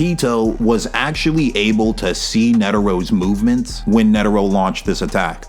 Pitou was actually able to see Netero's movements when Netero launched this attack.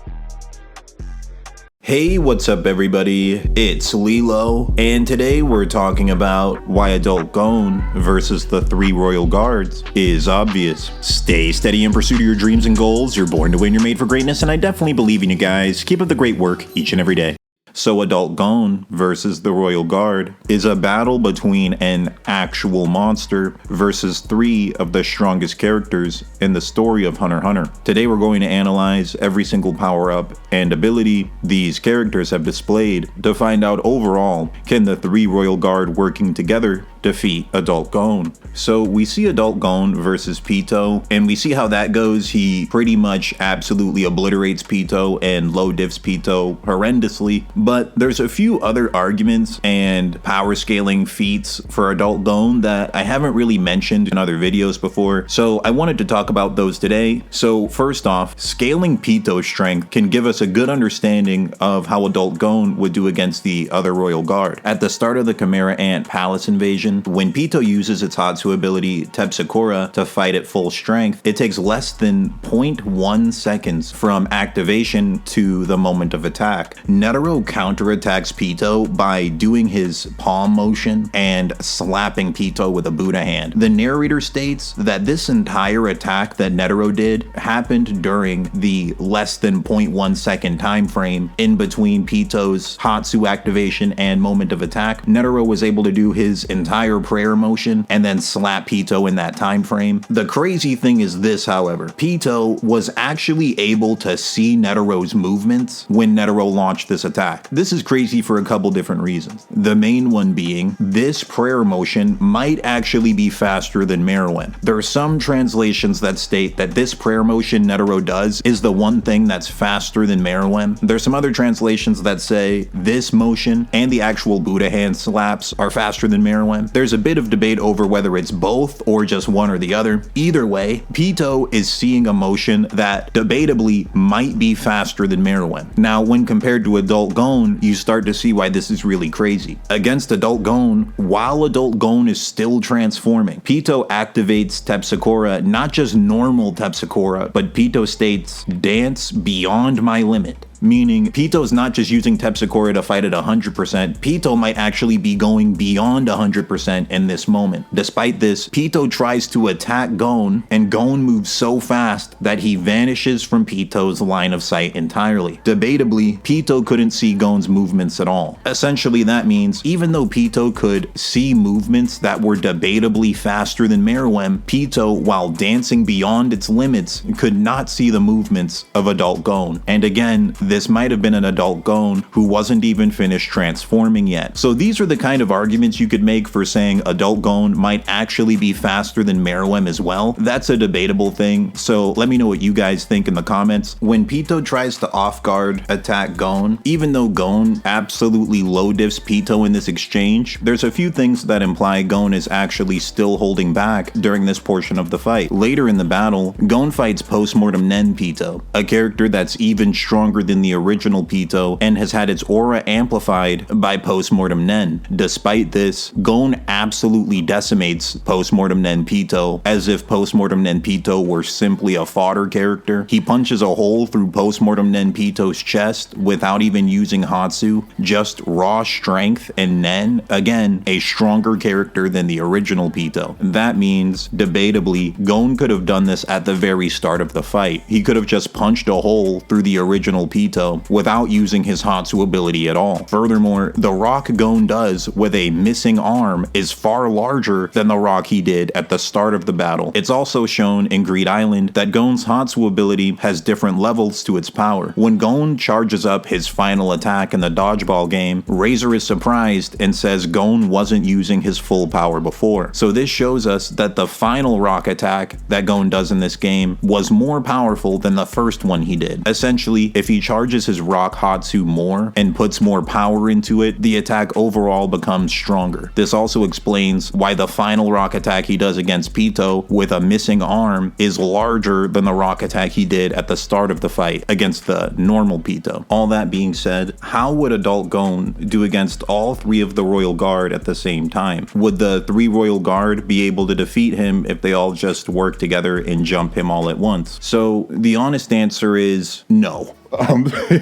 Hey, what's up everybody? It's LeeLos, and today we're talking about why Adult Gon versus the 3 Royal Guards is obvious. Stay steady in pursuit of your dreams and goals. You're born to win, you're made for greatness, and I definitely believe in you guys. Keep up the great work each and every day. So Adult Gon versus the Royal Guard is a battle between an actual monster versus 3 of the strongest characters in the story of Hunter x Hunter. Today we're going to analyze every single power-up and ability these characters have displayed to find out overall, can the 3 Royal Guard working together defeat Adult Gon? So we see Adult Gon versus Pitou, and we see how that goes. He pretty much absolutely obliterates Pitou and low diffs Pitou horrendously. But there's a few other arguments and power scaling feats for Adult Gon that I haven't really mentioned in other videos before, so I wanted to talk about those today. So first off, scaling Pitou's strength can give us a good understanding of how Adult Gon would do against the other Royal Guard. At the start of the Chimera Ant Palace invasion, when Pitou uses its Hatsu ability Tepsakura to fight at full strength, it takes less than 0.1 seconds from activation to the moment of attack. Netero counterattacks Pitou by doing his palm motion and slapping Pitou with a Buddha hand. The narrator states that this entire attack that Netero did happened during the less than 0.1 second time frame in between Pitou's Hatsu activation and moment of attack. Netero was able to do his entire prayer motion and then slap Pitou in that time frame. The crazy thing is this, however, Pitou was actually able to see Netero's movements when Netero launched this attack. This is crazy for a couple different reasons. The main one being, this prayer motion might actually be faster than Meruem. There are some translations that state that this prayer motion Netero does is the one thing that's faster than Meruem. There's some other translations that say this motion and the actual Buddha hand slaps are faster than Meruem. There's a bit of debate over whether it's both or just one or the other. Either way, Pitou is seeing a motion that debatably might be faster than Meruem. Now, when compared to Adult Gon, you start to see why this is really crazy. Against Adult Gon, while Adult Gon is still transforming, Pitou activates Tepsakura, not just normal Tepsakura, but Pitou states, "Dance beyond my limit." Meaning, Pitou's not just using Tepsakura to fight at 100%, Pitou might actually be going beyond 100% in this moment. Despite this, Pitou tries to attack Gon, and Gon moves so fast that he vanishes from Pitou's line of sight entirely. Debatably, Pitou couldn't see Gon's movements at all. Essentially, that means even though Pitou could see movements that were debatably faster than Meruem, Pitou, while dancing beyond its limits, could not see the movements of Adult Gon. And again, this might have been an Adult Gon who wasn't even finished transforming yet. So these are the kind of arguments you could make for saying Adult Gon might actually be faster than Meruem as well. That's a debatable thing, so let me know what you guys think in the comments. When Pitou tries to off-guard attack Gon, even though Gon absolutely low diffs Pitou in this exchange, there's a few things that imply Gon is actually still holding back during this portion of the fight. Later in the battle, Gon fights Postmortem Nen Pitou, a character that's even stronger than the original Pitou and has had its aura amplified by Postmortem Nen. Despite this, Gon absolutely decimates Postmortem Nen Pitou as if Postmortem Nen Pitou were simply a fodder character. He punches a hole through Postmortem Nen Pitou's chest without even using Hatsu, just raw strength, and Nen, again, a stronger character than the original Pitou. That means, debatably, Gon could have done this at the very start of the fight. He could have just punched a hole through the original Pitou without using his Hatsu ability at all. Furthermore, the rock Gon does with a missing arm is far larger than the rock he did at the start of the battle. It's also shown in Greed Island that Gon's Hatsu ability has different levels to its power. When Gon charges up his final attack in the dodgeball game, Razor is surprised and says Gon wasn't using his full power before. So this shows us that the final rock attack that Gon does in this game was more powerful than the first one he did. Essentially, if he charges his rock Hatsu more and puts more power into it, the attack overall becomes stronger. This also explains why the final rock attack he does against Pitou with a missing arm is larger than the rock attack he did at the start of the fight against the normal Pitou. All that being said, how would Adult Gon do against all three of the Royal Guard at the same time? Would the three Royal Guard be able to defeat him if they all just work together and jump him all at once? So the honest answer is no.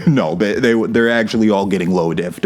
No, they're actually all getting low diffed.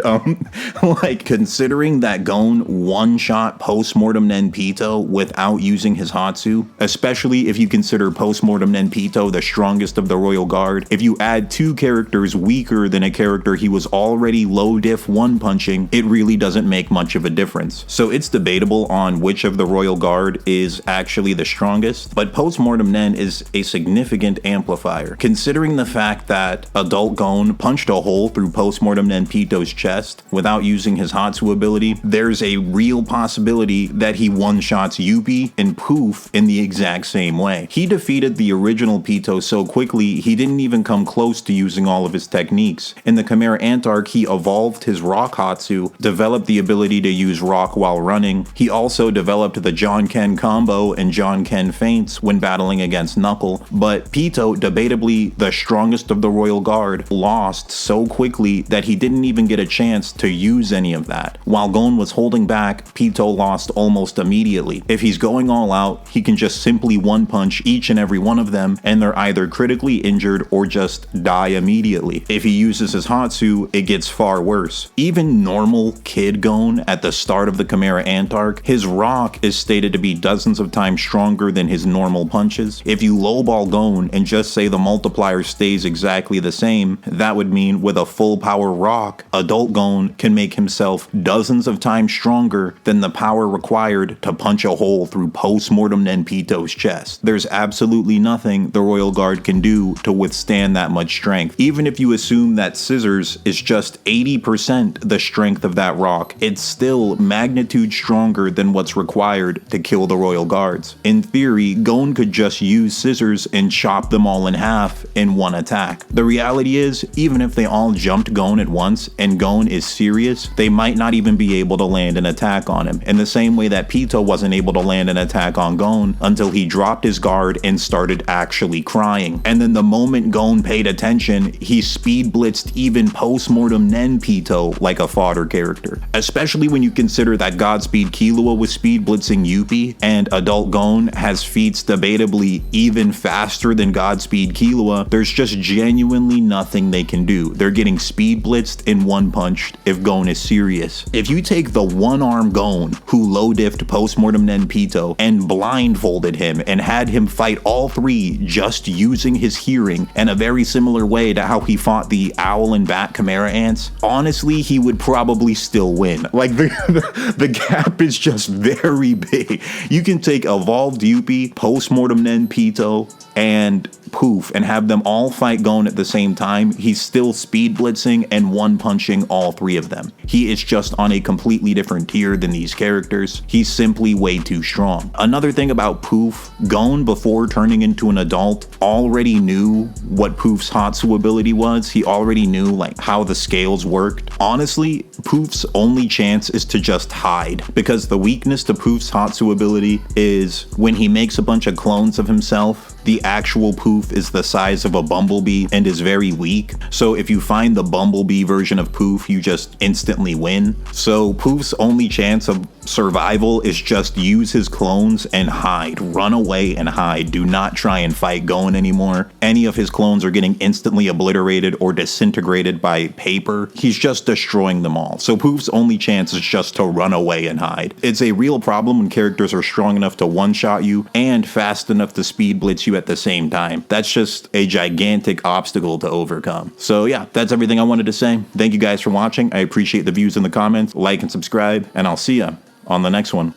Like, considering that Gon one-shot Postmortem Nen Pitou without using his Hatsu, especially if you consider Postmortem Nen Pitou the strongest of the Royal Guard, if you add two characters weaker than a character he was already low diff one-punching, it really doesn't make much of a difference. So it's debatable on which of the Royal Guard is actually the strongest, but Postmortem Nen is a significant amplifier, considering the fact that Adult Gon punched a hole through Postmortem Nen Pitou's chest without using his Hatsu ability. There's a real possibility that he one-shots Youpi and Pouf in the exact same way. He defeated the original Pitou so quickly he didn't even come close to using all of his techniques. In the Chimera Ant arc, he evolved his Rock Hatsu, developed the ability to use rock while running. He also developed the John Ken combo and John Ken feints when battling against Knuckle, but Pitou, debatably the strongest of the Royal Guard, lost so quickly that he didn't even get a chance to use any of that. While Gon was holding back, Pitou lost almost immediately. If he's going all out, he can just simply one-punch each and every one of them, and they're either critically injured or just die immediately. If he uses his Hatsu, it gets far worse. Even normal Kid Gon at the start of the Chimera Ant arc, his rock is stated to be dozens of times stronger than his normal punches. If you lowball Gon and just say the multiplier stays exactly the same, that would mean with a full power rock, Adult Gon can make himself dozens of times stronger than the power required to punch a hole through Postmortem Nen Pitou's chest. There's absolutely nothing the Royal Guard can do to withstand that much strength. Even if you assume that Scissors is just 80% the strength of that rock, it's still magnitude stronger than what's required to kill the Royal Guards. In theory, Gon could just use Scissors and chop them all in half in one attack. The reality is, even if they all jumped Gon at once and Gon is serious, they might not even be able to land an attack on him, in the same way that Pitou wasn't able to land an attack on Gon until he dropped his guard and started actually crying. And then the moment Gon paid attention, he speed blitzed even Postmortem Nen Pitou like a fodder character. Especially when you consider that Godspeed Killua was speed blitzing Youpi, and Adult Gon has feats debatably even faster than Godspeed Killua, there's just genuinely nothing they can do. They're getting speed blitzed and one-punched if Gon is serious. If you take the one-arm Gon who low-diffed Postmortem Nen Pitou and blindfolded him and had him fight all three just using his hearing in a very similar way to how he fought the Owl and Bat Chimera Ants, honestly, he would probably still win. Like, the gap is just very big. You can take evolved Youpi, Postmortem Nen Pitou, and Pouf and have them all fight Gon at the same time. He's still speed blitzing and one-punching all three of them. He is just on a completely different tier than these characters. He's simply way too strong. Another thing about Pouf, Gon, before turning into an adult, already knew what Pouf's Hatsu ability was. He already knew like how the scales worked. Honestly, Pouf's only chance is to just hide, because the weakness to Pouf's Hatsu ability is when he makes a bunch of clones of himself, the actual Pouf is the size of a bumblebee and is very weak. So if you find the bumblebee version of Pouf, you just instantly win. So Pouf's only chance of survival is just use his clones and hide. Run away and hide. Do not try and fight Gon anymore. Any of his clones are getting instantly obliterated or disintegrated by paper. He's just destroying them all. So Pouf's only chance is just to run away and hide. It's a real problem when characters are strong enough to one-shot you and fast enough to speed blitz you at the same time. That's just a gigantic obstacle to overcome. So yeah, that's everything I wanted to say. Thank you guys for watching. I appreciate the views in the comments. Like and subscribe, and I'll see ya on the next one.